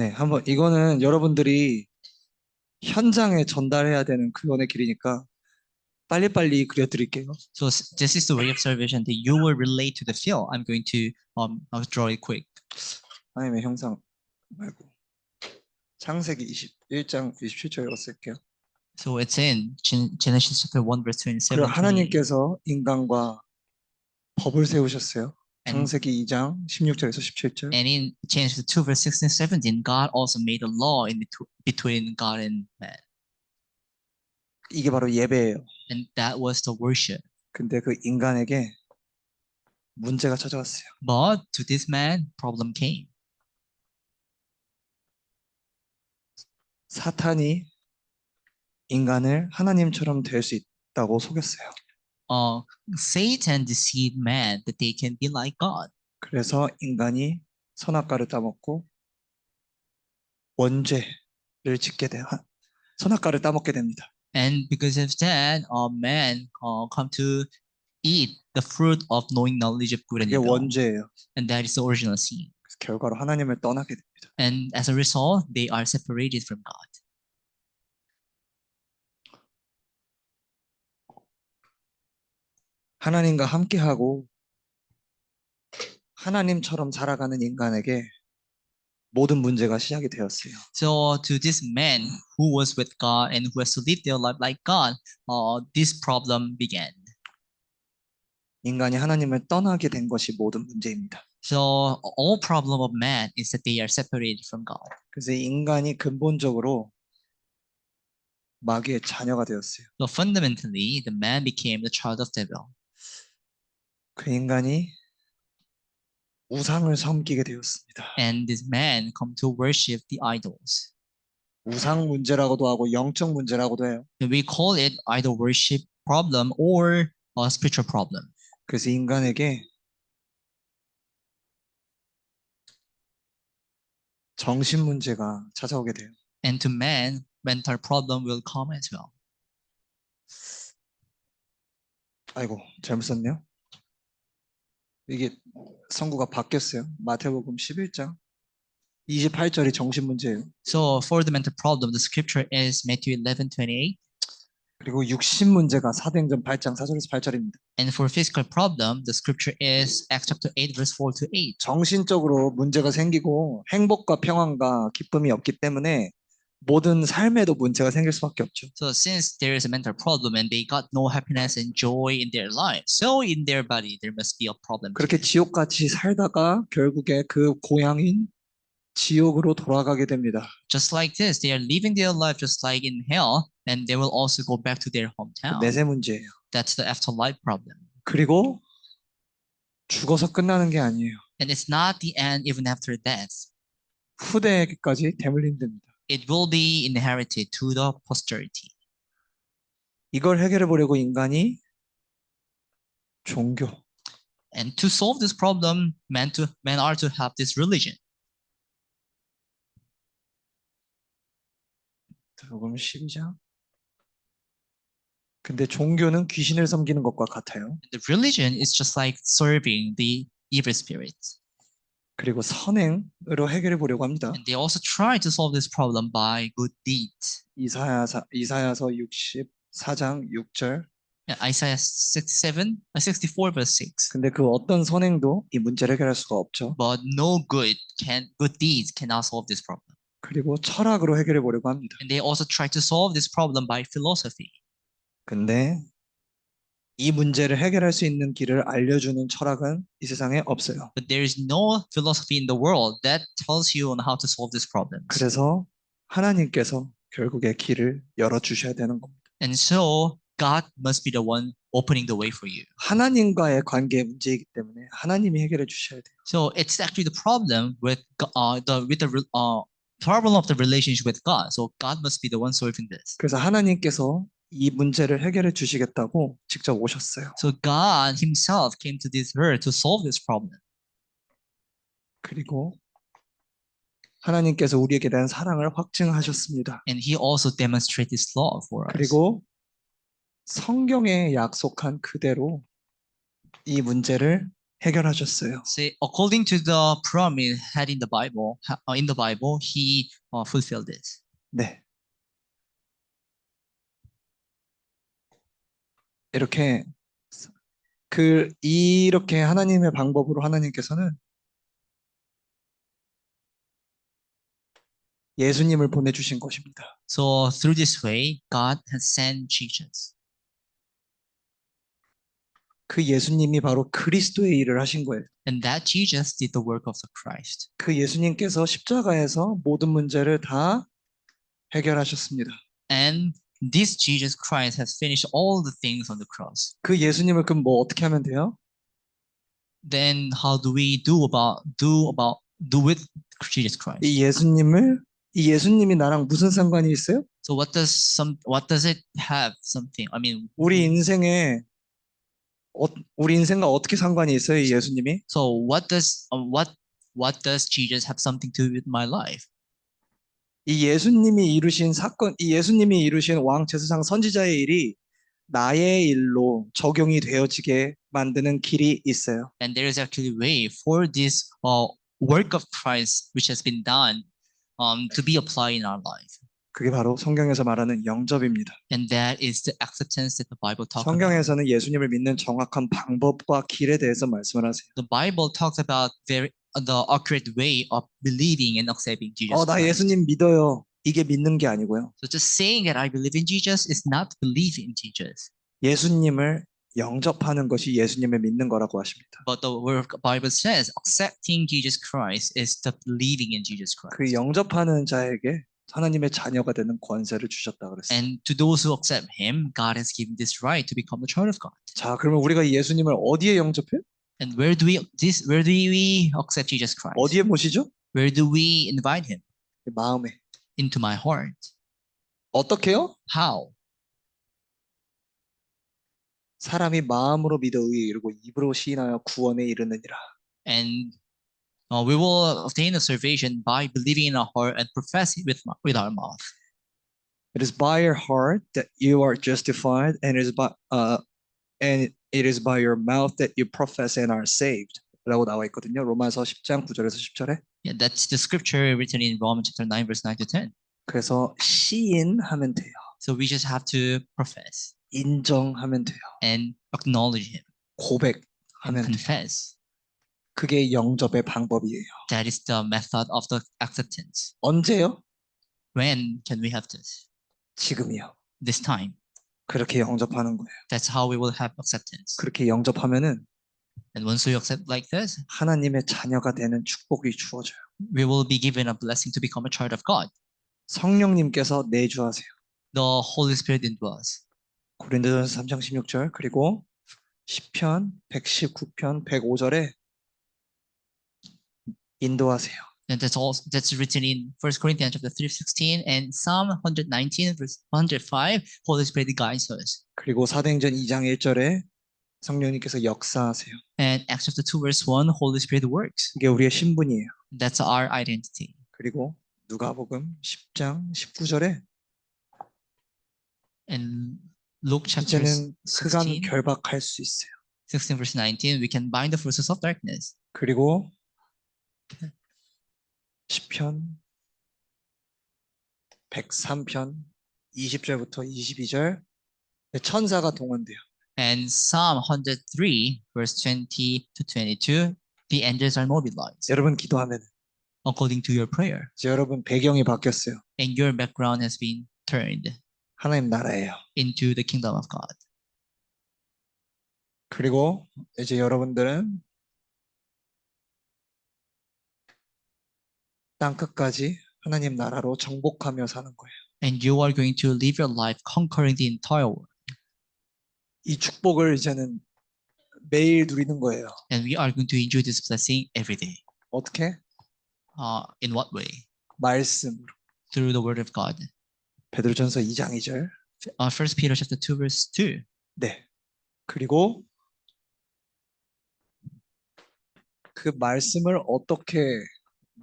네, 한번 이거는 여러분들이 현장에 전달해야 되는 그원의 길이니까 빨리빨리 그려드릴게요. So this is the way of salvation that you will relate to the field. I'm going to draw it quick. 하나님의 형상 말고 창세기 21장 27절에 쓸게요. So it's in Genesis chapter 1 verse 그리고 27, 28. 하나님께서 인간과 법을 세우셨어요. And, 창세기 2장 16절에서 17절. and in Genesis 2 verse 16, 17, God also made a law in between God and man. 이게 바로 예배예요. And that was the worship. 근데 그 인간에게 문제가 찾아왔어요. But to this man, problem came. 사탄이 인간을 하나님처럼 될 수 있다고 속였어요. Satan deceived man that they can be like God. 그래서 인간이 선악과를 따먹고 원죄를 짓게 돼요. 선악과를 따먹게 됩니다. And because of that, man come to eat the fruit of knowing knowledge of good and 그게 evil. 원죄예요. And that is the original sin. 그래서 결과로 하나님을 떠나게 됩니다. And as a result, they are separated from God. 하나님과 함께하고 하나님처럼 살아가는 인간에게 모든 문제가 시작이 되었어요. So to this man who was with God and who has to live their life like God, this problem began. 인간이 하나님을 떠나게 된 것이 모든 문제입니다. So all problem of man is that they are separated from God. 그래서 인간이 근본적으로 마귀의 자녀가 되었어요. So fundamentally, the man became the child of devil. 그 인간이 우상을 섬기게 되었습니다. And this man come to worship the idols. 우상 문제라고도 하고 영적 문제라고도 해요. And we call it idol worship problem or a spiritual problem. 그래서 인간에게 정신 문제가 찾아오게 돼요. And to man, mental problem will come as well. 아이고, 잘못 썼네요. 이게 성구가 바뀌었어요. 마태복음 11장 28절이 정신 문제예요. So for the mental problem, the scripture is Matthew 11:28. 그리고 육신 문제가 사도행전 8장 4절에서 8절입니다. And for physical problem, the scripture is Acts chapter 8 verse 4 to 8. 정신적으로 문제가 생기고 행복과 평안과 기쁨이 없기 때문에 모든 삶에도 문제가 생길 수밖에 없죠. So since there is a mental problem and they got no happiness and joy in their life, so in their body there must be a problem. 그렇게 지옥같이 살다가 결국에 그 고향인 지옥으로 돌아가게 됩니다. Just like this, they are living their life just like in hell, and they will also go back to their hometown. 내세 문제예요. That's the afterlife problem. 그리고 죽어서 끝나는 게 아니에요. And it's not the end even after death. 후대에게까지 대물림 됩니다. It will be inherited to the posterity. 이걸 해결해 보려고 인간이 종교, And to solve this problem, men are to have this religion. 복음 12장. 근데 종교는 귀신을 섬기는 것과 같아요. The religion is just like serving the evil spirits. 그리고 선행으로 해결해 보려고 합니다. And they also try to solve this problem by good deeds. 이사야서 64장 6절. Isaiah 64 verse 6. 근데 그 어떤 선행도 이 문제를 해결할 수가 없죠. But no good deeds cannot solve this problem. 그리고 철학으로 해결해 보려고 합니다. And they also try to solve this problem by philosophy. 근데 이 문제를 해결할 수 있는 길을 알려주는 철학은 이 세상에 없어요. But there is no philosophy in the world that tells you on how to solve this problem. 그래서 하나님께서 결국에 길을 열어주셔야 되는 겁니다. And so God must be the one opening the way for you. 하나님과의 관계의 문제이기 때문에 하나님이 해결해 주셔야 돼요. So it's actually the problem with the problem of the relationship with God. So God must be the one solving this. 그래서 하나님께서 이 문제를 해결해 주시겠다고 직접 오셨어요. So God Himself came to this earth to solve this problem. 그리고 하나님께서 우리에게 대한 사랑을 확증하셨습니다. And He also demonstrated His love for us. 그리고 성경에 약속한 그대로 이 문제를 해결하셨어요. Say, according to the promise had in the Bible, he fulfilled it. 네. 이렇게 이렇게 하나님의 방법으로 하나님께서는 예수님을 보내주신 것입니다. So through this way, God has sent Jesus. 그 예수님이 바로 그리스도의 일을 하신 거예요. And that Jesus did the work of the Christ. 그 예수님께서 십자가에서 모든 문제를 다 해결하셨습니다. And this Jesus Christ has finished all the things on the cross. 그 예수님을 그럼 뭐 어떻게 하면 돼요? Then how do we do with Jesus Christ? 이 예수님이 나랑 무슨 상관이 있어요? So what does it have something? I mean, 우리 인생에 우리 인생과 어떻게 상관이 있어요, 이 예수님이? so what does Jesus have something to do with my life? 이 예수님이 이루신 사건, 이 예수님이 이루신 왕 제사장 선지자의 일이 나의 일로 적용이 되어지게 만드는 길이 있어요. And there is actually a way for this work of Christ which has been done to be applied in our life. 그게 바로 성경에서 말하는 영접입니다. And that is the acceptance that the Bible talks about. 성경에서는 예수님을 믿는 정확한 방법과 길에 대해서 말씀을 하세요. The Bible talks about the accurate way of believing and accepting Jesus 나 Christ. 예수님 믿어요. 이게 믿는 게 아니고요. So just saying that I believe in Jesus is not belief in Jesus. 예수님을 영접하는 것이 예수님을 믿는 거라고 하십니다. But the word Bible says accepting Jesus Christ is the believing in Jesus Christ. 그 영접하는 자에게 하나님의 자녀가 되는 권세를 주셨다 그랬어요. And to those who accept Him, God has given this right to become a child of God. 자, 그러면 우리가 이 예수님을 어디에 영접해요? And where do we accept Jesus Christ? 어디에 모시죠? Where do we invite Him? 마음에. Into my heart. 어떻게요? How? 사람이 마음으로 믿어 의에 이르고 입으로 시인하여 구원에 이르느니라. And we will obtain a salvation by believing in our heart and professing with our mouth. It is by your heart that you are justified, and it is by your mouth that you profess and are saved. 라고 나와 있거든요. 로마서 10장 9절에서 10절에. Yeah, that's the scripture written in Romans chapter 9, verse 9 to 10. 그래서 시인하면 돼요. So we just have to profess 인정하면 돼요. and acknowledge Him and 고백하면 돼요. confess. 그게 영접의 방법이에요. That is the method of the acceptance. 언제요? When can we have this? 지금이요. This time. 그렇게 영접하는 거예요. That's how we will have acceptance. 그렇게 영접하면은 And once we accept like this, 하나님의 자녀가 되는 축복이 주어져요. we will be given a blessing to become a child of God. 성령님께서 내주하세요. The Holy Spirit into us. 고린도전서 3장 16절 그리고 시편 119편 105절에 인도하세요. And that's written in 1 Corinthians chapter 3:16 and Psalm 119 verse 105. Holy Spirit guides us. 그리고 사도행전 2장 1절에 성령님께서 역사하세요. And Acts chapter 2 verse 1, Holy Spirit works. 이게 우리의 신분이에요. That's our identity. 그리고 누가복음 10장 19절에 And Luke chapter 이제는 흑암 16, 결박할 수 있어요. 16 verse 19, we can bind the forces of darkness. 그리고 시편 103편 20절부터 22절 천사가 동원돼요. And Psalm 103 verse 20 to 22, the angels are mobilized 여러분 기도하면 according to your prayer. 이제 여러분 배경이 바뀌었어요. And your background has been turned 하나님 나라예요. into the kingdom of God. 그리고 이제 여러분들은 땅 끝까지 하나님 나라로 정복하며 사는 거예요. And you are going to live your life conquering the entire world. 이 축복을 이제는 매일 누리는 거예요. And we are going to enjoy this blessing every day. 어떻게? In what way? 말씀으로. Through the word of God. 베드로전서 2장 2절. 1 Peter chapter 2 verse 2. 네. 그리고 그 말씀을 어떻게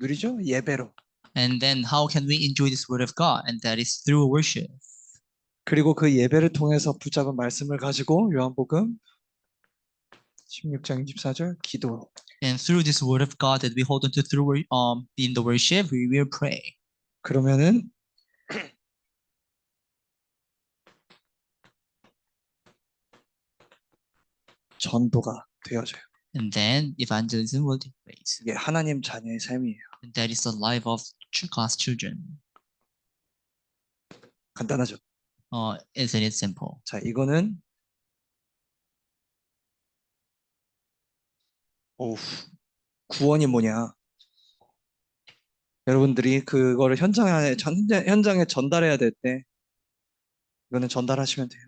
누리죠? 예배로. And then how can we enjoy this word of God? And that is through worship. 그리고 그 예배를 통해서 붙잡은 말씀을 가지고 요한복음 16장 24절 기도. And through this word of God that we hold on to through in the worship, we will pray. 그러면은 전도가 되어져요. And then evangelism will take place. 이게 하나님 자녀의 삶이에요. And that is the life of God's children. 간단하죠. Isn't it simple? 자, 이거는 구원이 뭐냐? 여러분들이 그거를 현장에 전달해야 될 때 이거는 전달하시면 돼요.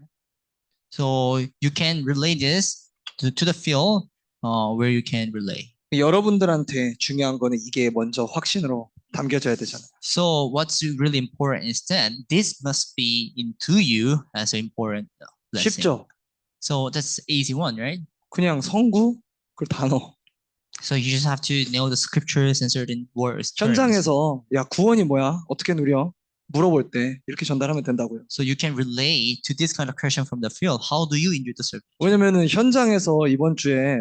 So you can relay this to the field where you can relay. 여러분들한테 중요한 거는 이게 먼저 확신으로 담겨져야 되잖아요. So what's really important is that this must be into you as an important lesson. 쉽죠? So that's the easy one, right? 그냥 성구 그 단어. So you just have to know the scriptures and certain words. terms. 현장에서 야 구원이 뭐야? 어떻게 누려? 물어볼 때 이렇게 전달하면 된다고요. So you can relate to this kind of question from the field. How do you enjoy the service? 왜냐면은 현장에서 이번 주에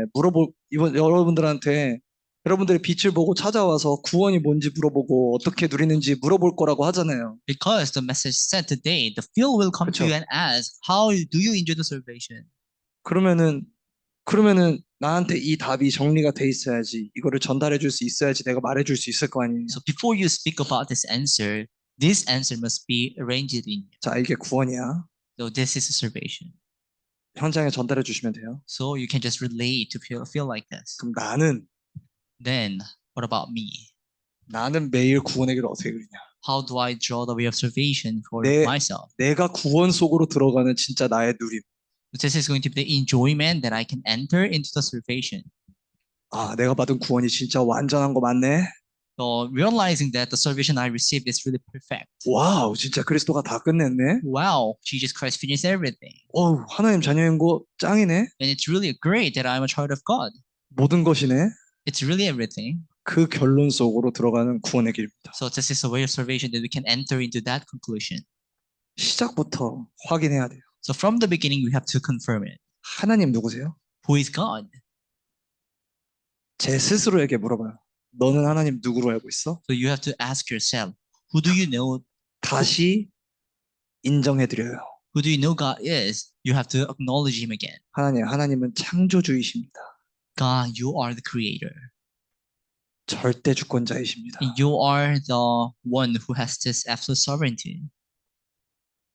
여러분들한테 여러분들의 빛을 보고 찾아와서 구원이 뭔지 물어보고 어떻게 누리는지 물어볼 거라고 하잖아요. Because the message said today, the field will come to 그쵸. you and ask, how do you enjoy the salvation? 그러면은 나한테 이 답이 정리가 돼 있어야지. 이거를 전달해 줄 수 있어야지 내가 말해 줄 수 있을 거 아니에요. So before you speak about this answer must be arranged in you. 자, 이게 구원이야. So this is a salvation. 현장에 전달해 주시면 돼요. So you can just relate to feel like this. 그럼 나는 What about me? 매일 구원의 길을 어떻게 그리냐? How do I draw the way of salvation for 내- myself? 내가 구원 속으로 들어가는 진짜 나의 누림. This is going to be the enjoyment that I can enter into the salvation. 아, 내가 받은 구원이 진짜 완전한 거 맞네. So realizing that the salvation I received is really perfect. 와우, 진짜 그리스도가 다 끝냈네. Wow, Jesus Christ finished everything. 어우, 하나님 자녀인 거 짱이네. And it's really great that I'm a child of God. 모든 것이네. It's really everything. 그 결론 속으로 들어가는 구원의 길입니다. So this is a way of salvation that we can enter into that conclusion. 시작부터 확인해야 돼요. So from the beginning, we have to confirm it. 하나님 누구세요? Who is God? 제 스스로에게 물어봐요. 너는 하나님 누구로 알고 있어? So you have to ask yourself, who do you know? 다시 인정해드려요. Who do you know God is? You have to acknowledge Him again. 하나님은 창조주이십니다. God, you are the creator. 절대 주권자이십니다. And you are the one who has this absolute sovereignty.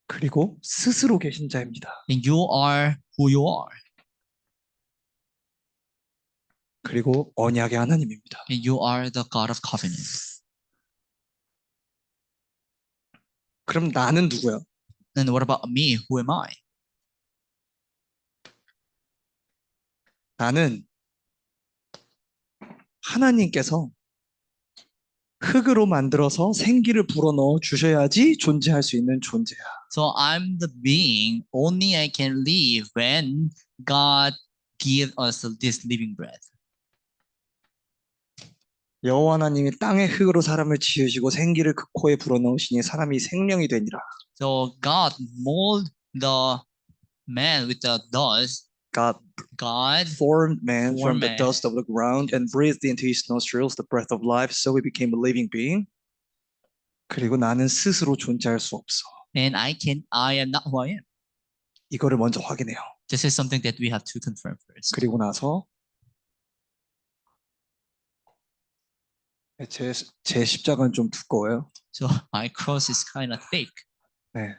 그리고 스스로 계신 자입니다. And you are who you are. 그리고 언약의 하나님입니다. And you are the God of covenant. 그럼 나는 누구야? And what about me? Who am I? 나는 하나님께서 흙으로 만들어서 생기를 불어넣어 주셔야지 존재할 수 있는 존재야. So I'm the being only I can live when God gives us this living breath. 여호와 하나님이 땅의 흙으로 사람을 지으시고 생기를 그 코에 불어넣으시니 사람이 생명이 되니라. So God mold the man with the dust. God formed man from Formed the man. dust of the ground and breathed into his nostrils the breath of life, so he became a living being. 그리고 나는 스스로 존재할 수 없어. and I am not who I am. 이거를 먼저 확인해요. This is something that we have to confirm first. 그리고 나서 제 십자가는 좀 두꺼워요. So my cross is kind of thick. 네.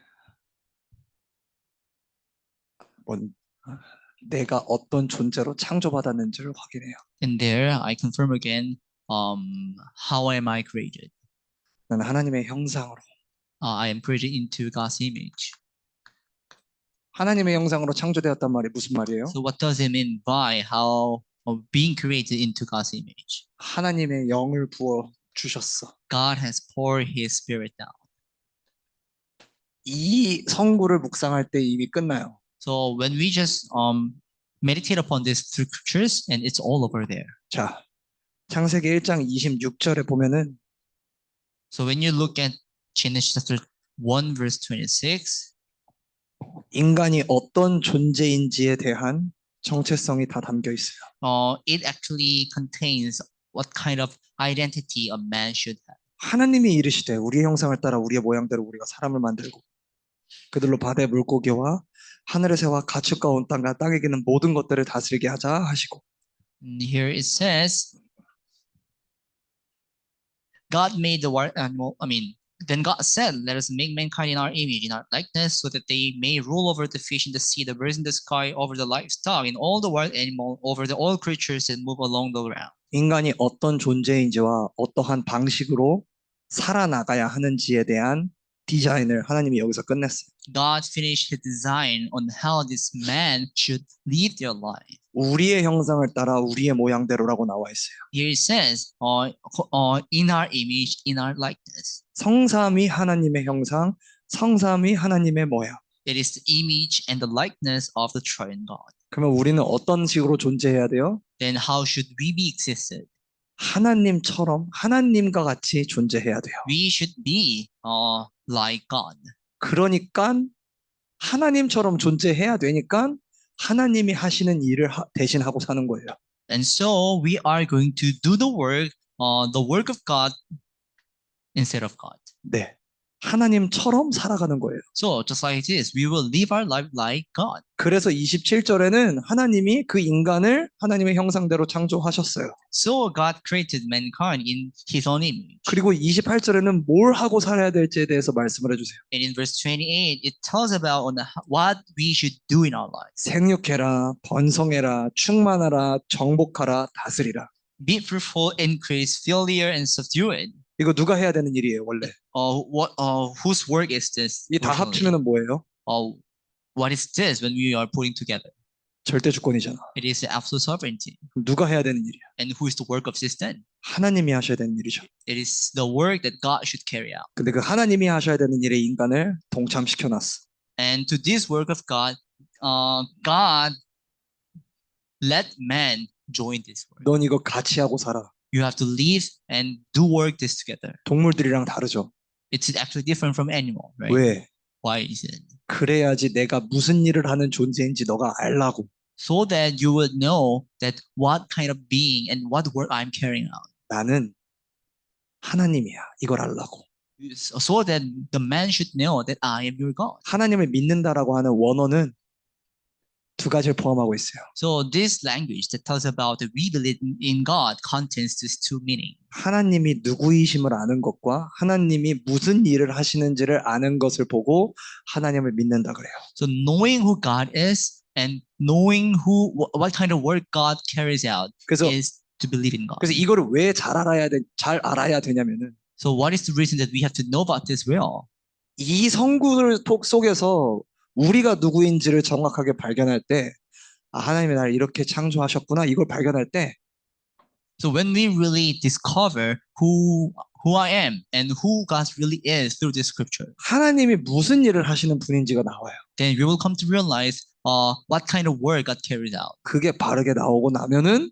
내가 어떤 존재로 창조받았는지를 확인해요. And there I confirm again how am I created? 나는 하나님의 형상으로. I am created into God's image. 하나님의 형상으로 창조되었단 말이 무슨 말이에요? So what does it mean by how of being created into God's image? 하나님의 영을 부어 주셨어. God has poured His Spirit down. 이 성구를 묵상할 때 이미 끝나요. So when we just meditate upon these scriptures, and it's all over there. 자, 창세기 1장 26절에 보면은 So when you look at Genesis chapter 1 verse 26, 인간이 어떤 존재인지에 대한 정체성이 다 담겨 있어요. It actually contains what kind of identity a man should have. 하나님이 이르시되 우리의 형상을 따라 우리의 모양대로 우리가 사람을 만들고 그들로 바다의 물고기와 하늘의 새와 가축과 온 땅과 땅에 기는 모든 것들을 다스리게 하자 하시고 And here it says, God made the wild animal. Then God said, "Let us make mankind in our image, in our likeness, so that they may rule over the fish in the sea, the birds in the sky, over the livestock, and all the wild animal, over the all creatures that move along the ground." 인간이 어떤 존재인지와 어떠한 방식으로 살아나가야 하는지에 대한 디자인을 하나님이 여기서 끝냈어요. God finished His design on how this man should live their life. 우리의 형상을 따라 우리의 모양대로라고 나와 있어요. Here it says, "In our image, in our likeness." 성삼위 하나님의 형상, 성삼위 하나님의 모양. It is the image and the likeness of the triune God. 그러면 우리는 어떤 식으로 존재해야 돼요? Then how should we be existed? 하나님처럼 하나님과 같이 존재해야 돼요. We should be like God. 그러니까 하나님처럼 존재해야 되니까 하나님이 하시는 일을 대신 하고 사는 거예요. And so we are going to do the work of God instead of God. 네. 하나님처럼 살아가는 거예요. So just like this, we will live our life like God. 그래서 27절에는 하나님이 그 인간을 하나님의 형상대로 창조하셨어요. So God created mankind in His own image. 그리고 28절에는 뭘 하고 살아야 될지에 대해서 말씀을 해주세요. And in verse 28, it tells about what we should do in our lives. 생육해라, 번성해라, 충만하라, 정복하라, 다스리라. Be fruitful, increase, fill the earth, and subdue it. 이거 누가 해야 되는 일이에요, 원래? Whose work is this? 이 다 originally? 합치면은 뭐예요? What is this when we are putting together? 절대 주권이잖아. It is the absolute sovereignty. 그럼 누가 해야 되는 일이야? And who is the work of this then? 하나님이 하셔야 되는 일이죠. It is the work that God should carry out. 근데 그 하나님이 하셔야 되는 일에 인간을 동참시켜 놨어. And to this work of God, God let man join this work. 넌 이거 같이 하고 살아. You have to live and do work this together. 동물들이랑 다르죠. It's actually different from animal, right? 왜? Why is it? 그래야지 내가 무슨 일을 하는 존재인지 너가 알라고. So that you would know that what kind of being and what work I'm carrying out. 나는 하나님이야. 이걸 알라고. So that the man should know that I am your God. 하나님을 믿는다라고 하는 원어는 두 가지를 포함하고 있어요. So this language that tells about that we believe in God contains these two meanings. 하나님이 누구이심을 아는 것과 하나님이 무슨 일을 하시는지를 아는 것을 보고 하나님을 믿는다 그래요. So knowing who God is and knowing what kind of work God carries out 그래서 is to believe in God. 그래서 이거를 왜 잘 알아야 되냐면은 So what is the reason that we have to know about this well? 이 성구 속에서 우리가 누구인지를 정확하게 발견할 때 하나님이 나를 이렇게 창조하셨구나 이걸 발견할 때 So when we really discover who I am and who God really is through this scripture, 하나님이 무슨 일을 하시는 분인지가 나와요. then we will come to realize what kind of work God carries out. 그게 바르게 나오고 나면은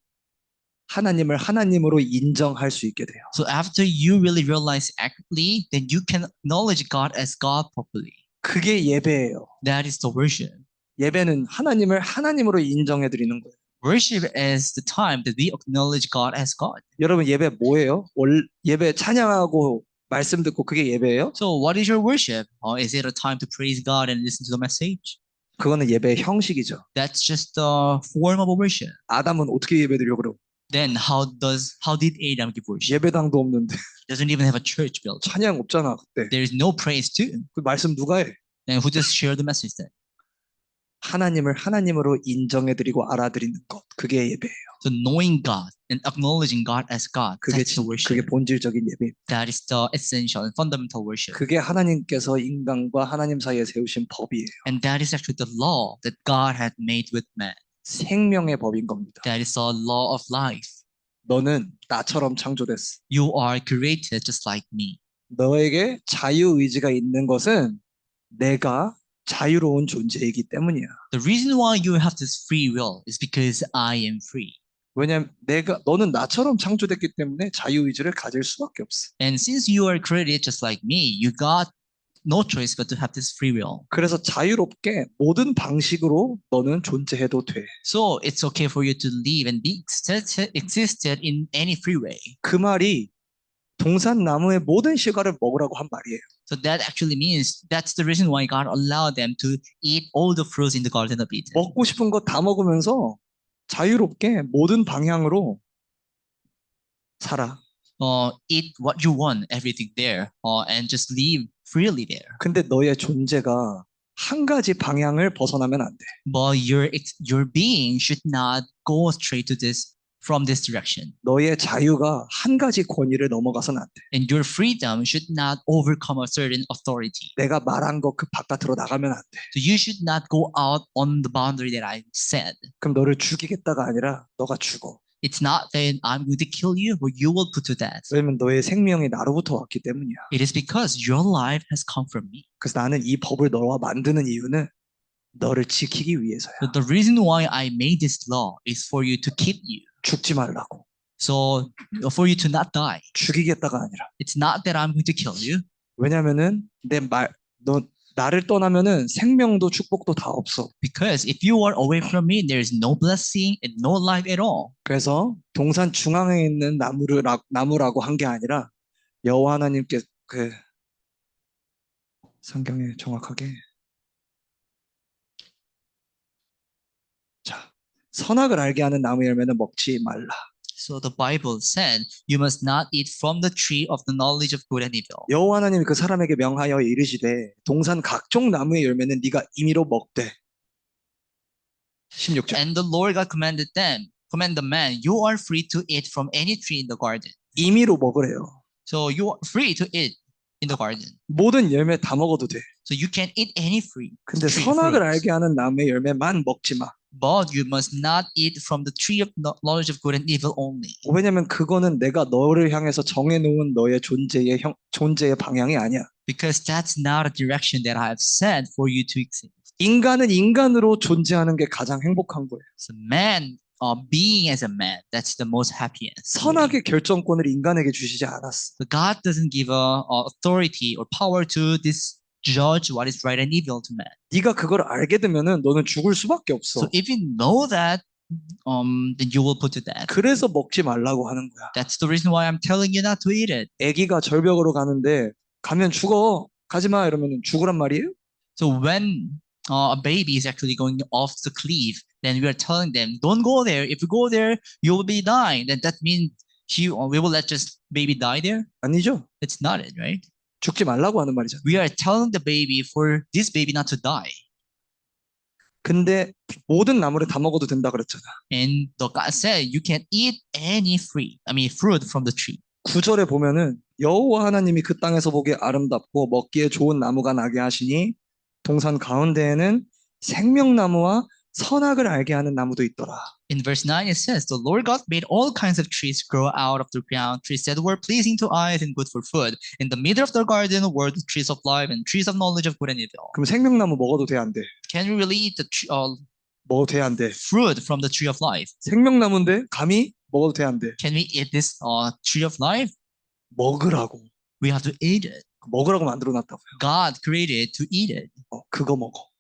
하나님을 하나님으로 인정할 수 있게 돼요. So after you really realize accurately, then you can acknowledge God as God properly. 그게 예배예요. That is the worship. 예배는 하나님을 하나님으로 인정해 드리는 거예요. Worship is the time that we acknowledge God as God. 여러분 예배 뭐예요? 예배 찬양하고 말씀 듣고 그게 예배예요? So what is your worship? Is it a time to praise God and listen to the message? 그거는 예배의 형식이죠. That's just the form of a worship. 아담은 어떻게 예배드려 그럼? Then how did Adam give worship? 예배당도 없는데 Doesn't even have a church built. 찬양 없잖아 그때. There is no praise too. 그 말씀 누가 해? Then who just share the message then? 하나님을 하나님으로 인정해드리고 알아드리는 것 그게 예배예요. So knowing God and acknowledging God as God, 그게 that's the worship. 그게 본질적인 예배입니다. That is the essential and fundamental worship. 그게 하나님께서 인간과 하나님 사이에 세우신 법이에요. And that is actually the law that God had made with man. 생명의 법인 겁니다. That is the law of life. 너는 나처럼 창조됐어. You are created just like me. 너에게 자유의지가 있는 것은 내가 자유로운 존재이기 때문이야. The reason why you have this free will is because I am free. 왜냐면 너는 나처럼 창조됐기 때문에 자유의지를 가질 수밖에 없어. And since you are created just like me, you got no choice but to have this free will. 그래서 자유롭게 모든 방식으로 너는 존재해도 돼. So it's okay for you to live and be existed in any free way. 그 말이 동산나무의 모든 실과를 먹으라고 한 말이에요. So that actually means that's the reason why God allowed them to eat all the fruits in the Garden of Eden. 먹고 싶은 거 다 먹으면서 자유롭게 모든 방향으로 살아. Eat what you want, everything there, and just live freely there. 근데 너의 존재가 한 가지 방향을 벗어나면 안 돼. But your being should not go straight to this from this direction. 너의 자유가 한 가지 권위를 넘어가서는 안 돼. And your freedom should not overcome a certain authority. 내가 말한 거 그 바깥으로 나가면 안 돼. So you should not go out on the boundary that I said. 그럼 너를 죽이겠다가 아니라 너가 죽어. It's not that I'm going to kill you, but you will put to death. 왜냐면 너의 생명이 나로부터 왔기 때문이야. It is because your life has come from me. 그래서 나는 이 법을 너와 만드는 이유는 너를 지키기 위해서야. But the reason why I made this law is for you to keep you. 죽지 말라고. So for you to not die. 죽이겠다가 아니라. It's not that I'm going to kill you. 왜냐면은 너 나를 떠나면은 생명도 축복도 다 없어. Because if you are away from me, there is no blessing and no life at all. 그래서 동산 중앙에 있는 나무라고 한 게 아니라 여호와 하나님께 그 성경에 정확하게 자 선악을 알게 하는 나무 열매는 먹지 말라. So the Bible said, you must not eat from the tree of the knowledge of good and evil. 여호와 하나님이 그 사람에게 명하여 이르시되 동산 각종 나무의 열매는 네가 임의로 먹되 16절 And the Lord God command the man, you are free to eat from any tree in the garden. 임의로 먹으래요. So you are free to eat in the garden. 모든 열매 다 먹어도 돼. So you can eat any free. 근데 tree 선악을 fruits. 알게 하는 나무의 열매만 먹지 마. But you must not eat from the tree of knowledge of good and evil only. 왜냐면 그거는 내가 너를 향해서 정해놓은 너의 존재의 방향이 아니야. Because that's not a direction that I have set for you to exist. 인간은 인간으로 존재하는 게 가장 행복한 거예요. So man, being as a man, that's the most happiest. 선악의 결정권을 인간에게 주시지 않았어. So God doesn't give authority or power to this judge what is right and evil to man. 네가 그걸 알게 되면은 너는 죽을 수밖에 없어. So if you know that, then you will put to death. 그래서 먹지 말라고 하는 거야. That's the reason why I'm telling you not to eat it. 아기가 절벽으로 가는데 가면 죽어. 가지 마 이러면 죽으란 말이에요? So when a baby is actually going off the cliff, then we are telling them, don't go there. If you go there, you will be dying. Then that means we will let just baby die there? 아니죠. That's not it, right? 죽지 말라고 하는 말이잖아. We are telling the baby for this baby not to die. 근데 모든 나무를 다 먹어도 된다 그랬잖아. And the God said you can eat any fruit from the tree. 9절에 보면은 여호와 하나님이 그 땅에서 보기에 아름답고 먹기에 좋은 나무가 나게 하시니 동산 가운데에는 생명나무와 선악을 알게 하는 나무도 있더라. In verse 9 it says, the Lord God made all kinds of trees grow out of the ground, trees that were pleasing to eyes and good for food. In the middle of the garden were the trees of life and trees of knowledge of good and evil. 그럼 생명나무 먹어도 돼, 안 돼? Can we really eat the 먹어도 돼, 안 돼? fruit from the tree of life? 생명나무인데 감히 먹어도 돼, 안 돼? Can we eat this tree of life? 먹으라고. We have to eat it. 먹으라고 만들어 놨다고요. God created to eat it. 그거 먹어.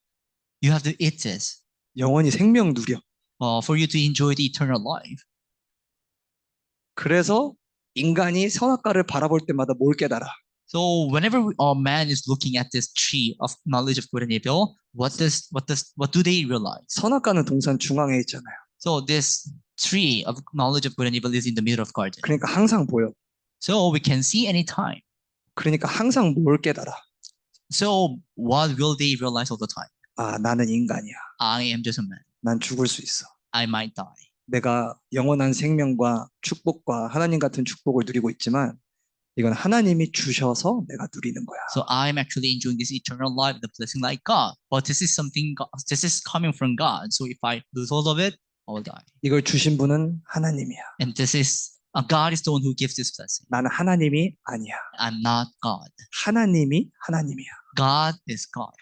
You have to eat this 영원히 생명 누려. for you to enjoy the eternal life. 그래서 인간이 선악과를 바라볼 때마다 뭘 깨달아? So whenever man is looking at this tree of knowledge of good and evil, what do they realize? 선악과는 동산 중앙에 있잖아요. So this tree of knowledge of good and evil is in the middle of garden. 그러니까 항상 보여. So we can see anytime. 그러니까 항상 뭘 깨달아? So what will they realize all the time? 아, 나는 인간이야. I am just a man. 난 죽을 수 있어. I might die. 내가 영원한 생명과 축복과 하나님 같은 축복을 누리고 있지만 이건 하나님이 주셔서 내가 누리는 거야. So I'm actually enjoying this eternal life, the blessing like God. But this is this is coming from God. So if I lose all of it, I will die. 이걸 주신 분은 하나님이야. And this is God is the one who gives this blessing. 나는 하나님이 아니야. I'm not God. 하나님이 하나님이야. God is God.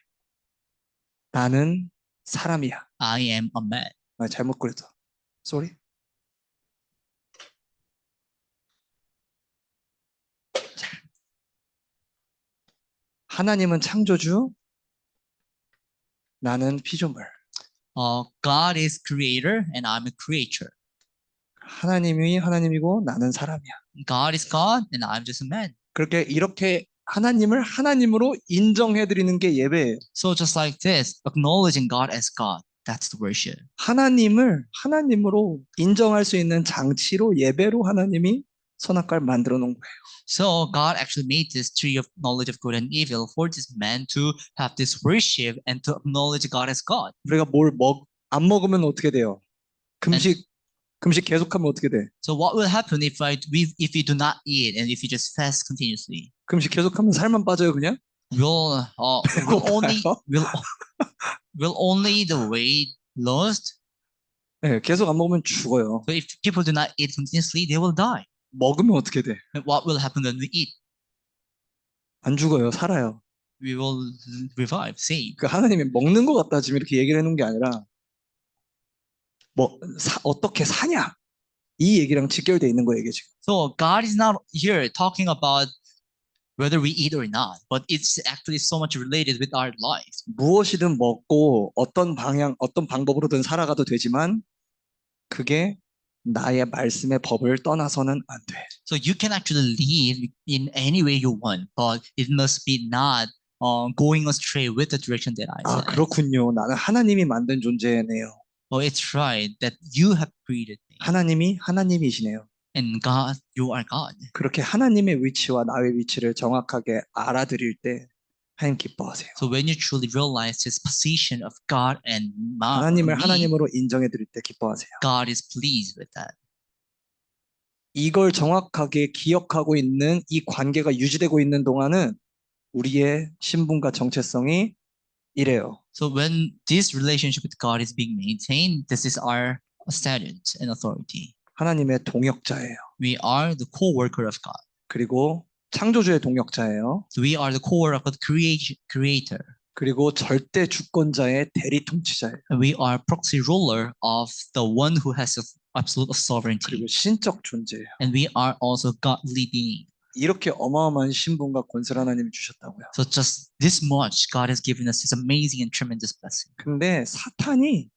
나는 사람이야. I am a man. 잘못 그랬어. Sorry. 하나님은 창조주, 나는 피조물. God is creator and I'm a creature. 하나님이 하나님이고 나는 사람이야. God is God and I'm just a man. 그렇게 이렇게 하나님을 하나님으로 인정해드리는 게 예배예요. So just like this, acknowledging God as God, that's the worship. 하나님을 하나님으로 인정할 수 있는 장치로 예배로 하나님이 선악과를 만들어 놓은 거예요. So God actually made this tree of knowledge of good and evil for this man to have this worship and to acknowledge God as God. 우리가 안 먹으면 어떻게 돼요? 금식 계속하면 어떻게 돼? So what will happen if we do not eat and if we just fast continuously? 금식 계속하면 살만 빠져요, 그냥? Will only the weight lost? 네, 계속 안 먹으면 죽어요. So if people do not eat continuously, they will die. 먹으면 어떻게 돼? And what will happen when we eat? 안 죽어요, 살아요. We will revive, save. 그 하나님이 먹는 것 같다 지금 이렇게 얘기를 해놓은 게 아니라 어떻게 사냐? 이 얘기랑 직결돼 있는 거예요, 이게 지금. So God is not here talking about whether we eat or not, but it's actually so much related with our lives. 무엇이든 먹고 어떤 방법으로든 살아가도 되지만 그게 나의 말씀의 법을 떠나서는 안 돼. So you can actually live in any way you want, but it must be not going astray with the direction that I 아, said. 그렇군요. 나는 하나님이 만든 존재네요. Oh, it's right that you have created me, 하나님이 하나님이시네요. and God, you are God. 그렇게 하나님의 위치와 나의 위치를 정확하게 알아들일 때 하나님 기뻐하세요. So when you truly realize this position of God and 하나님을 me, 하나님으로 인정해 드릴 때 기뻐하세요. God is pleased with that. 이걸 정확하게 기억하고 있는 이 관계가 유지되고 있는 동안은 우리의 신분과 정체성이 이래요. So when this relationship with God is being maintained, this is our status and authority. 하나님의 동역자예요. We are the co-worker of God. 그리고 창조주의 동역자예요. So we are the co-worker of the creator. 그리고 절대 주권자의 대리 통치자예요. And we are proxy ruler of the one who has absolute sovereignty. 그리고 신적 존재예요. And we are also godly being. 이렇게 어마어마한 신분과 권세를 하나님이 주셨다고요. So just this much, God has given us this amazing and tremendous blessing. 근데 사탄이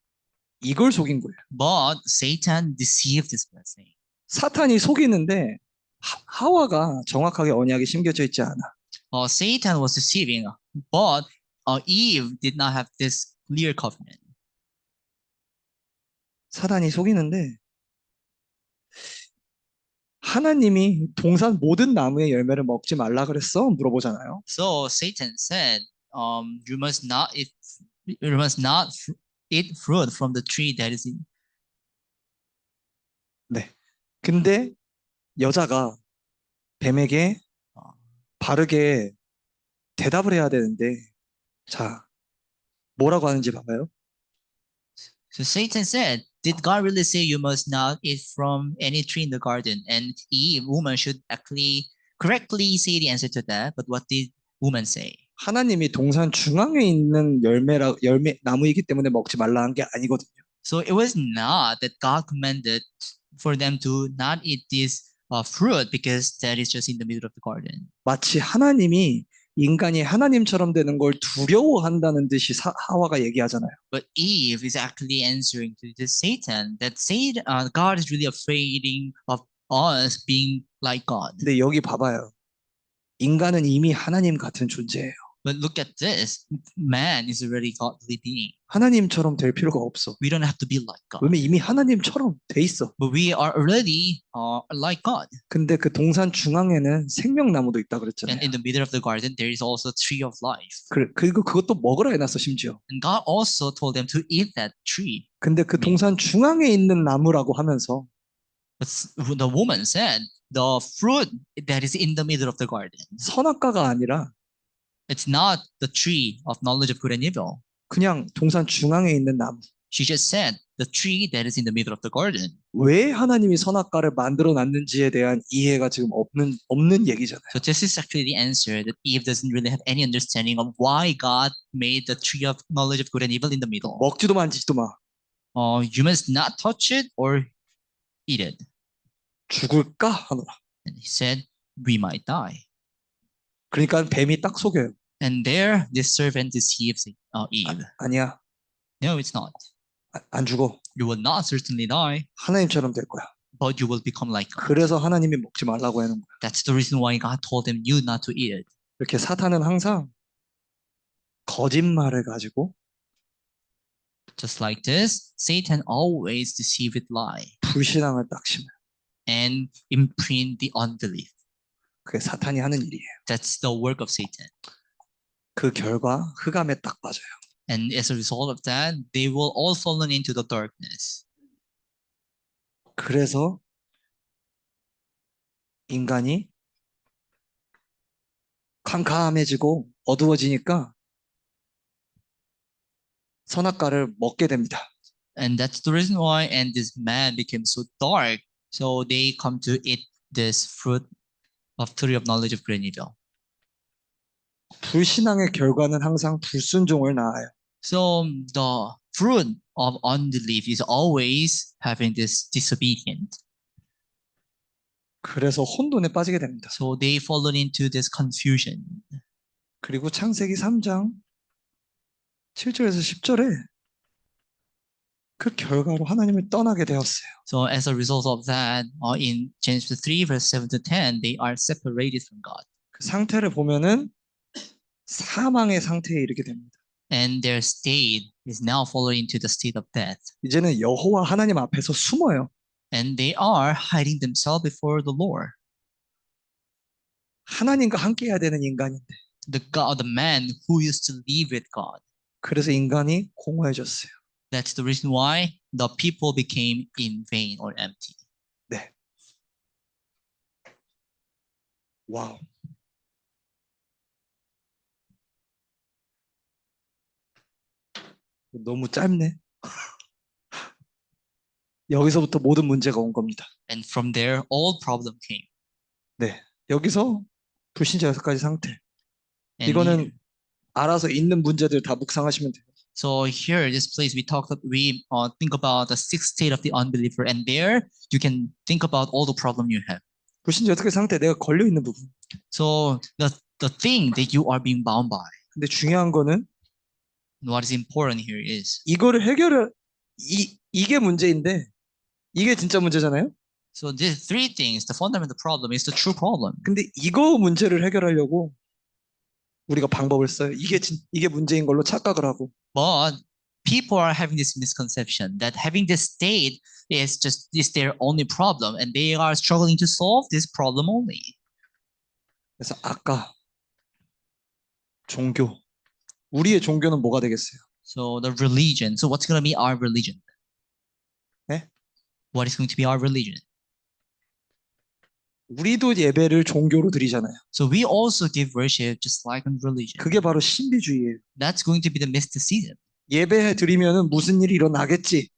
이걸 속인 거예요. But Satan deceived this blessing. 사탄이 속이는데 하와가 정확하게 언약에 심겨져 있지 않아. Satan was deceiving, but Eve did not have this clear covenant. 사탄이 속이는데 하나님이 동산 모든 나무의 열매를 먹지 말라 그랬어? 물어보잖아요. So Satan said, "You must not eat fruit from the tree that is in." 네. 근데 여자가 뱀에게 바르게 대답을 해야 되는데, 자, 뭐라고 하는지 봐봐요. So Satan said, "Did God really say you must not eat from any tree in the garden?" And Eve, woman, should actually correctly say the answer to that. But what did woman say? 하나님이 동산 중앙에 있는 열매 나무이기 때문에 먹지 말라 한 게 아니거든요. So it was not that God commanded for them to not eat this fruit because that is just in the middle of the garden. 마치 하나님이 인간이 하나님처럼 되는 걸 두려워한다는 듯이 하와가 얘기하잖아요. But Eve is actually answering to this Satan that God is really afraid of us being like God. 근데 여기 봐봐요. 인간은 이미 하나님 같은 존재예요. But look at this. Man is already godly being. 하나님처럼 될 필요가 없어. We don't have to be like God. 왜냐면 이미 하나님처럼 돼 있어. But we are already like God. 근데 그 동산 중앙에는 생명나무도 있다 And 그랬잖아요. in the middle of the garden, there is also a tree of life. 그리고 그것도 먹으라 해놨어 심지어. And God also told them to eat that tree. 근데 그 동산 중앙에 있는 나무라고 하면서 But the woman said, the fruit that is in the middle of the garden, 선악과가 아니라 it's not the tree of knowledge of good and evil. 그냥 동산 중앙에 있는 나무. She just said, the tree that is in the middle of the garden. 왜 하나님이 선악과를 만들어 놨는지에 대한 이해가 지금 없는 얘기잖아요. So this is actually the answer that Eve doesn't really have any understanding of why God made the tree of knowledge of good and evil in the middle. 먹지도 만지지도 마. You must not touch it or eat it. 죽을까 하노라. And he said, we might die. 그러니까 뱀이 딱 속여요. And there, this servant deceives Eve. 아니야. No, it's not. 안 죽어. You will not certainly die, 하나님처럼 될 거야. but you will become like God. 그래서 하나님이 먹지 말라고 하는 거야. That's the reason why God told them you not to eat it. 이렇게 사탄은 항상 거짓말을 가지고 Just like this, Satan always deceive with lie 불신앙을 딱 심어요. and imprint the unbelief. 그게 사탄이 하는 일이에요. That's the work of Satan. 그 결과 흑암에 딱 빠져요. And as a result of that, they will all fallen into the darkness. 그래서 인간이 캄캄해지고 어두워지니까 선악과를 먹게 됩니다. And that's the reason why, and this man became so dark. So they come to eat this fruit of tree of knowledge of good and evil. 불신앙의 결과는 항상 불순종을 낳아요. So the fruit of unbelief is always having this disobedient. 그래서 혼돈에 빠지게 됩니다. So they fallen into this confusion. 그리고 창세기 3장 7절에서 10절에 그 결과로 하나님을 떠나게 되었어요. So as a result of that, in Genesis 3 verse 7 to 10, they are separated from God. 그 상태를 보면은 사망의 상태에 이르게 됩니다. And their state is now falling into the state of death. 이제는 여호와 하나님 앞에서 숨어요. And they are hiding themselves before the Lord. 하나님과 함께 해야 되는 인간인데 The man who used to live with God. 그래서 인간이 공허해졌어요. That's the reason why the people became in vain or empty. 네. 와우. 너무 짧네. 여기서부터 모든 문제가 온 겁니다. And from there, all problem came. 네. 여기서 불신자 6가지 상태. And 이거는 알아서 있는 문제들 다 묵상하시면 돼요. so here, this place, we think about the sixth state of the unbeliever, and there you can think about all the problem you have. 불신자 6가지 상태 내가 걸려 있는 부분. So the thing that you are being bound by. 근데 중요한 거는 What is important here is 이거를 해결을 이게 문제인데 이게 진짜 문제잖아요. so these three things. The fundamental problem is the true problem. 근데 이거 문제를 해결하려고 우리가 방법을 써요. 이게 문제인 걸로 착각을 하고. But people are having this misconception that having this state is their only problem, and they are struggling to solve this problem only. 그래서 아까 종교. 우리의 종교는 뭐가 되겠어요? So the religion. So what's going to be our religion? 네? What is going to be our religion? 우리도 예배를 종교로 드리잖아요. So we also give worship just like in religion. 그게 바로 신비주의예요. That's going to be the mysticism. 예배 드리면은 무슨 일이 일어나겠지.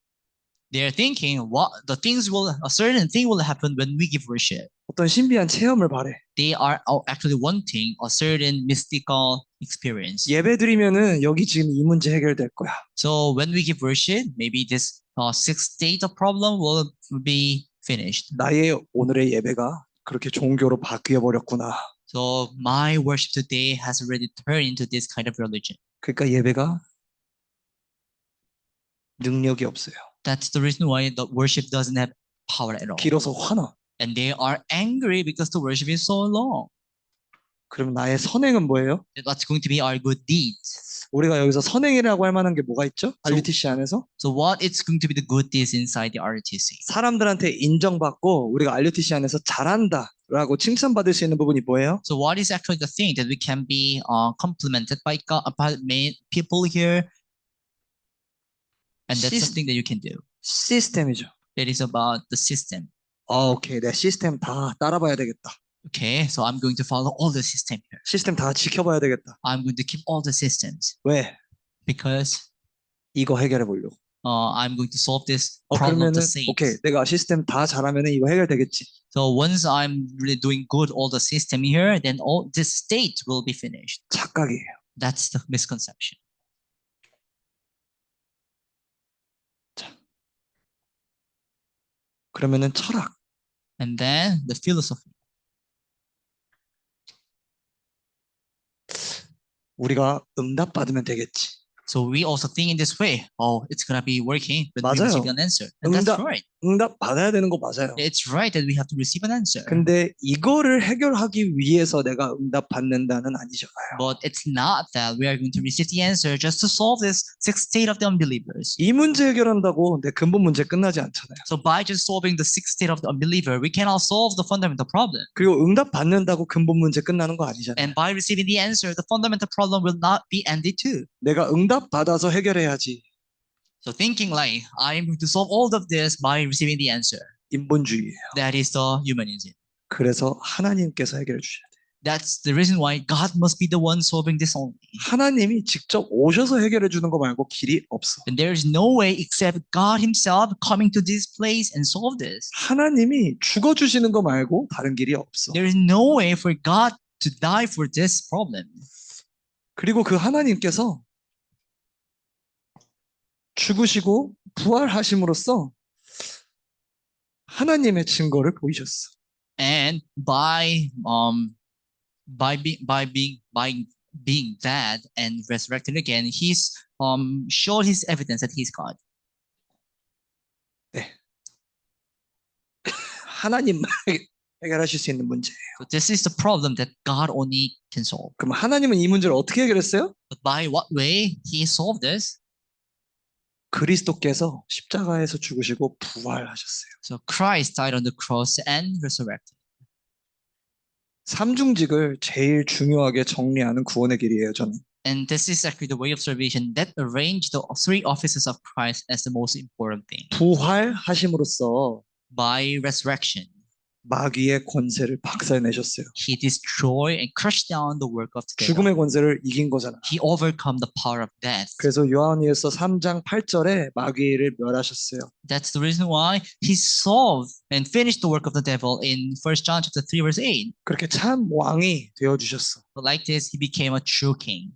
They're thinking a certain thing will happen when we give worship. 어떤 신비한 체험을 바래. They are actually wanting a certain mystical experience. 예배 드리면은 여기 지금 이 문제 해결될 거야. So when we give worship, maybe this sixth state of problem will be finished. 나의 오늘의 예배가 그렇게 종교로 바뀌어 버렸구나. So my worship today has already turned into this kind of religion. 그러니까 예배가 능력이 없어요. That's the reason why the worship doesn't have power at all. 길어서 화나. And they are angry because the worship is so long. 그럼 나의 선행은 뭐예요? What's going to be our good deeds? 우리가 여기서 선행이라고 할 만한 게 뭐가 있죠? RUTC 안에서? So what is going to be the good deeds inside the RTC? 사람들한테 인정받고 우리가 RUTC 안에서 잘한다라고 칭찬받을 수 있는 부분이 뭐예요? So what is actually the thing that we can be complimented by God, by people here? And that's something that you can do. 시스템이죠. That is about the system. 오케이, 내 시스템 다 따라봐야 되겠다. Okay, so I'm going to follow all the system here. 시스템 다 지켜봐야 되겠다. I'm going to keep all the systems 왜? because 이거 해결해 보려고. I'm going to solve this problem of 그러면은 the saints. 오케이, 내가 시스템 다 잘하면은 이거 해결되겠지. So once I'm really doing good all the system here, then all this state will be finished. 착각이에요. That's the misconception. 그러면은 철학. And then the philosophy. 우리가 응답받으면 되겠지. So we also think in this way, oh, it's gonna be working when we 맞아요. receive an answer. And that's right. 응답 받아야 되는 거 맞아요. It's right that we have to receive an answer. 근데 이거를 해결하기 위해서 내가 응답 받는다는 아니잖아요. But it's not that we are going to receive the answer just to solve this sixth state of the unbelievers. 이 문제 해결한다고 내 근본 문제 끝나지 않잖아요. So by just solving the sixth state of the unbeliever, we cannot solve the fundamental problem. 그리고 응답 받는다고 근본 문제 끝나는 거 아니잖아요. And by receiving the answer, the fundamental problem will not be ended too. 내가 응답 받아서 해결해야지. So thinking like, I am going to solve all of this by receiving the answer. 인본주의예요. That is the humanism. 그래서 하나님께서 해결해 주셔야 돼요. That's the reason why God must be the one solving this only. 하나님이 직접 오셔서 해결해 주는 거 말고 길이 없어. And there is no way except God himself coming to this place and solve this. 하나님이 죽어 주시는 거 말고 다른 길이 없어. There is no way for God to die for this problem. 그리고 그 하나님께서 죽으시고 부활하심으로써 하나님의 증거를 보이셨어. And by being dead and resurrected again, he's showed his evidence that he's God. 네. 하나님만 해결하실 수 있는 문제예요. So this is the problem that God only can solve. 그럼 하나님은 이 문제를 어떻게 해결했어요? But by what way he solved this? 그리스도께서 십자가에서 죽으시고 부활하셨어요. So Christ died on the cross and resurrected. 삼중직을 제일 중요하게 정리하는 구원의 길이에요, 저는. And this is actually the way of salvation that arranged the three offices of Christ as the most important thing. 부활하심으로써 By resurrection, 마귀의 권세를 박살내셨어요. he destroyed and crushed down the work of the devil. 죽음의 권세를 이긴 거잖아. He overcome the power of death. 그래서 요한일서 3장 8절에 마귀를 멸하셨어요. That's the reason why he solved and finished the work of the devil in 1 John chapter 3 verse 8. 그렇게 참 왕이 되어 주셨어. But like this, he became a true king.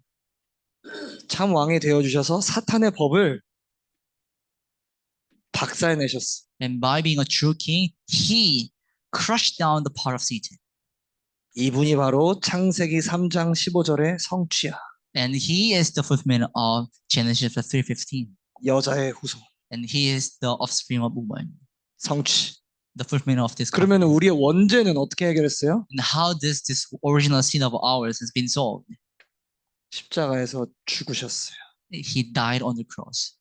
참 왕이 되어 주셔서 사탄의 법을 박살내셨어. And by being a true king, he crushed down the power of Satan. 이분이 바로 창세기 3장 15절의 성취야. And he is the fulfillment of Genesis 3:15. 여자의 후손. And he is the offspring of woman. 성취. The fulfillment of this 그러면 covenant. 우리의 원죄는 어떻게 해결했어요? And how does this original sin of ours has been solved? 십자가에서 죽으셨어요. He died on the cross.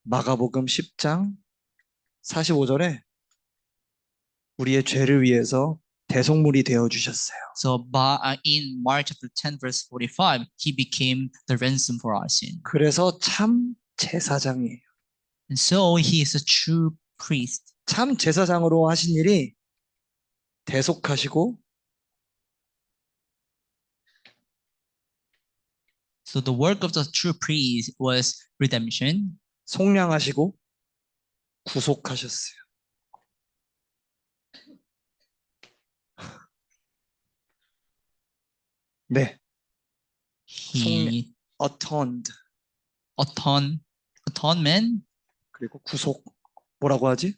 마가복음 10장 45절에 우리의 죄를 위해서 대속물이 되어 주셨어요. So in Mark chapter 10 verse 45, he became the ransom for our sin. 그래서 참 제사장이에요. And so he is a true priest. 참 제사장으로 하신 일이 대속하시고 So the work of the true priest was redemption, 속량하시고 구속하셨어요. 네, he atoned atonement, 그리고 구속 뭐라고 하지?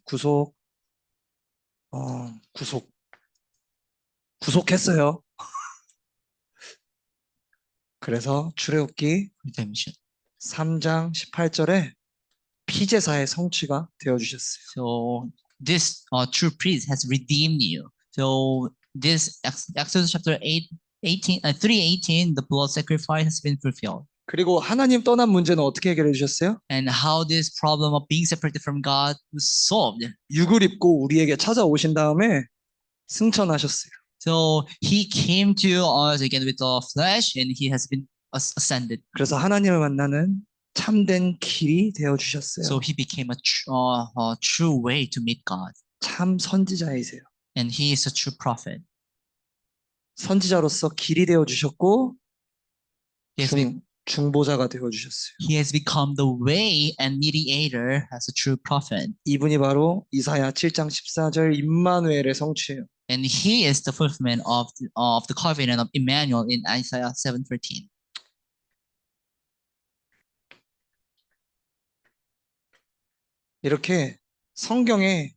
구속했어요. 그래서 출애굽기 redemption. 3장 18절에 피제사의 성취가 되어 주셨어요. So this true priest has redeemed you. So this Exodus chapter 3:18, the blood sacrifice has been fulfilled. 그리고 하나님 떠난 문제는 어떻게 해결해 주셨어요? And how this problem of being separated from God was solved. 육을 입고 우리에게 찾아오신 다음에 승천하셨어요. So he came to us again with the flesh, and he has been ascended. 그래서 하나님을 만나는 참된 길이 되어 주셨어요. So he became a true way to meet God. 참 선지자이세요. And he is a true prophet. 선지자로서 길이 되어 주셨고 He has, 중보자가 되어 주셨어요. he has become the way and mediator as a true prophet. 이분이 바로 이사야 7장 14절 임마누엘의 성취예요. And he is the fulfillment of the covenant of Emmanuel in Isaiah 7:13. 이렇게 성경에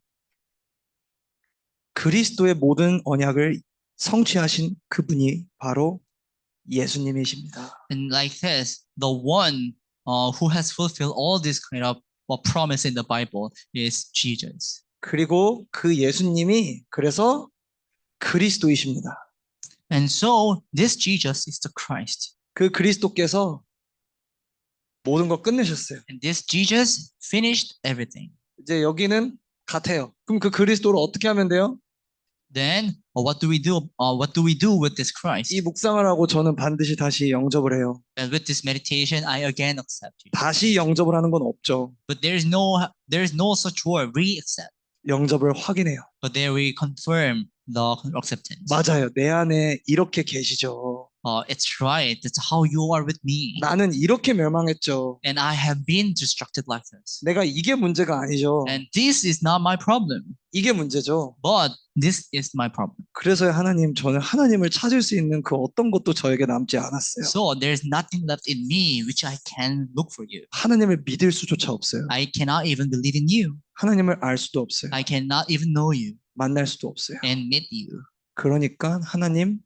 그리스도의 모든 언약을 성취하신 그분이 바로 예수님이십니다. And like this, the one who has fulfilled all this kind of promise in the Bible is Jesus. 그리고 그 예수님이 그래서 그리스도이십니다. And so this Jesus is the Christ. 그 그리스도께서 모든 걸 끝내셨어요. And this Jesus finished everything. 이제 여기는 같아요. 그럼 그 그리스도를 어떻게 하면 돼요? Then what do we do? What do we do with this Christ? 이 묵상을 하고 저는 반드시 다시 영접을 해요. And with this meditation, I again accept you. 다시 영접을 하는 건 없죠. But there is no such word, re-accept. 영접을 확인해요. But there we confirm the acceptance. 맞아요. 내 안에 이렇게 계시죠. It's right. That's how you are with me. 나는 이렇게 멸망했죠. And I have been distracted like this. 내가 이게 문제가 아니죠. And this is not my problem. 이게 문제죠. But this is my problem. 그래서 저는 하나님을 찾을 수 있는 그 어떤 것도 저에게 남지 않았어요. So there's nothing left in me which I can look for you. 하나님을 믿을 수조차 없어요. I cannot even believe in you. 하나님을 알 수도 없어요. I cannot even know you 만날 수도 없어요. and meet you. 그러니까 하나님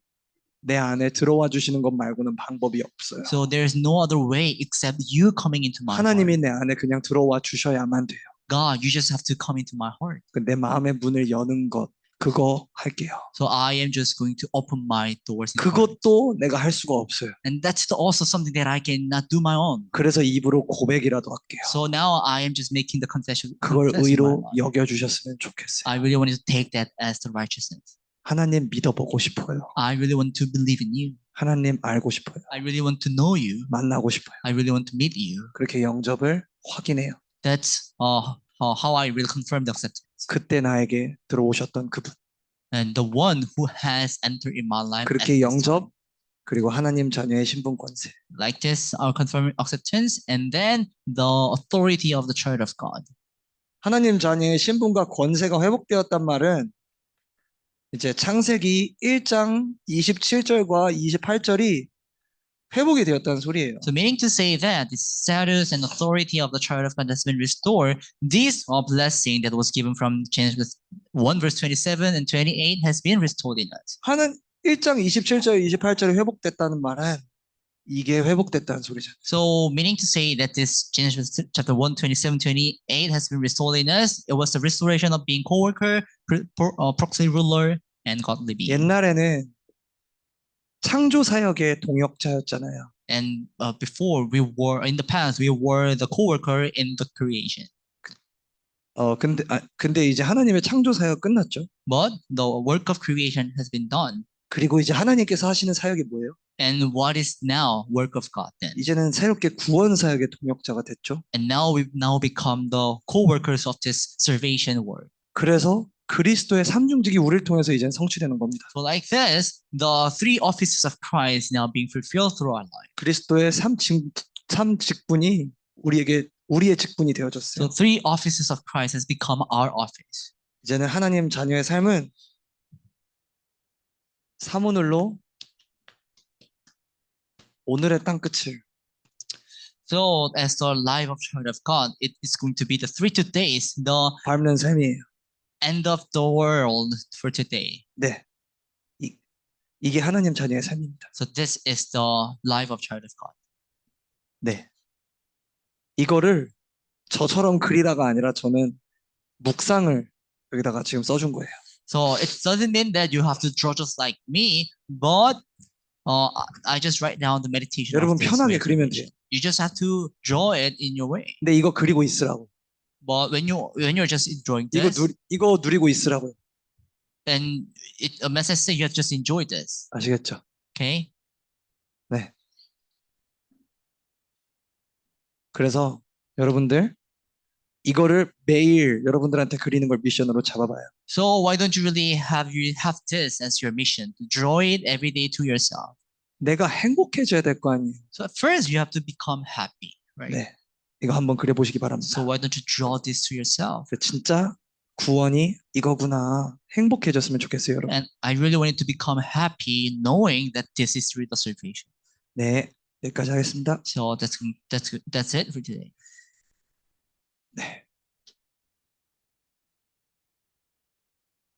내 안에 들어와 주시는 것 말고는 방법이 없어요. So there's no other way except you coming into my 하나님이 heart. 내 안에 그냥 들어와 주셔야만 돼요. God, you just have to come into my heart. 내 마음의 문을 여는 것 그거 할게요. So I am just going to open my doors. In heart. 그것도 내가 할 수가 없어요. And that's also something that I cannot do my own. 그래서 입으로 고백이라도 할게요. So now I am just making the confession. 그걸 confess in my 의로 mind. 여겨주셨으면 좋겠어요. I really wanted to take that as the righteousness. 하나님 믿어보고 싶어요. I really want to believe in you. 하나님 알고 싶어요. I really want to know you. 만나고 싶어요. I really want to meet you. 그렇게 영접을 확인해요. That's how I really confirm the acceptance. 그때 나에게 들어오셨던 그분. And the one who has entered in my life. at 그렇게 this 영접 그리고 하나님 자녀의 신분 권세. like this, our confirming acceptance, and then the authority of the Church of God. 하나님 자녀의 신분과 권세가 회복되었단 말은 이제 창세기 1장 27절과 28절이 회복이 되었다는 소리예요. So meaning to say that the status and authority of the Church of God has been restored, this blessing that was given from Genesis 1 verse 27 and 28 has been restored in us. 1장 27절 28절이 회복됐다는 말은 이게 회복됐다는 소리잖아요. So meaning to say that this Genesis chapter 1, 27, 28 has been restored in us, it was the restoration of being co-worker, proxy ruler, and godly being. 옛날에는 창조 사역의 동역자였잖아요. And before we were, in the past, we were the co-worker in the creation. 근데 이제 하나님의 창조 사역 끝났죠. But the work of creation has been done. 그리고 이제 하나님께서 하시는 사역이 뭐예요? And what is now work of God then? 이제는 새롭게 구원 사역의 동역자가 됐죠. And now we've now become the co-workers of this salvation work. 그래서 그리스도의 삼중직이 우리를 통해서 이제는 성취되는 겁니다. So like this, the three offices of Christ now being fulfilled through our life. 그리스도의 삼 직분이 우리의 직분이 So 되어졌어요. three offices of Christ has become our office. 이제는 하나님 자녀의 삶은 사모늘로 오늘의 땅끝을 So as the life of child of God, it is going to be the 3 days, the 밟는 삶이에요. end of the world for today. 네, 이게 하나님 자녀의 삶입니다. So this is the life of child of God. 네, 이거를 저처럼 그리다가 아니라 저는 묵상을 여기다가 지금 써준 거예요. So it doesn't mean that you have to draw just like me, but I just write down the meditation. 여러분 of this 편하게 way. 그리면 돼요. You just have to draw it in your way. 근데 이거 그리고 있으라고. But when you're just enjoying this, 이거 누리고 있으라고요. then a message says you have just enjoyed this. 아시겠죠? Okay? 네. 그래서 여러분들 이거를 매일 여러분들한테 그리는 걸 미션으로 잡아봐요. So why don't you really have this as your mission to draw it every day to yourself? 내가 행복해져야 될 거 아니에요. So at first you have to become happy, right? 네. 이거 한번 그려보시기 바랍니다. So why don't you draw this to yourself? 진짜 구원이 이거구나. 행복해졌으면 좋겠어요, 여러분. And I really wanted to become happy knowing that this is really the salvation. 네, 여기까지 하겠습니다. So that's it for today. 네.